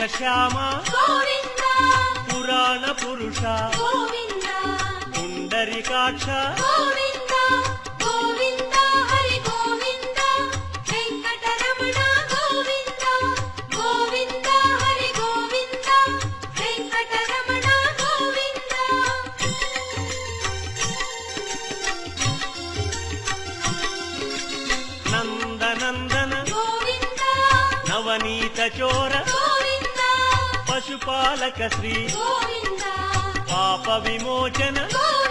శ్యామ గోవింద పురాణ పురుష గోవింద పుండరీకాక్ష గోవింద గోవింద హరి గోవింద వెంకటరమణ గోవింద గోవింద హరి గోవింద వెంకటరమణ గోవింద నందనందన గోవింద నవనీత చోర గోవింద పశుపాలక శ్రీ గోవింద పాప విమోచన గోవింద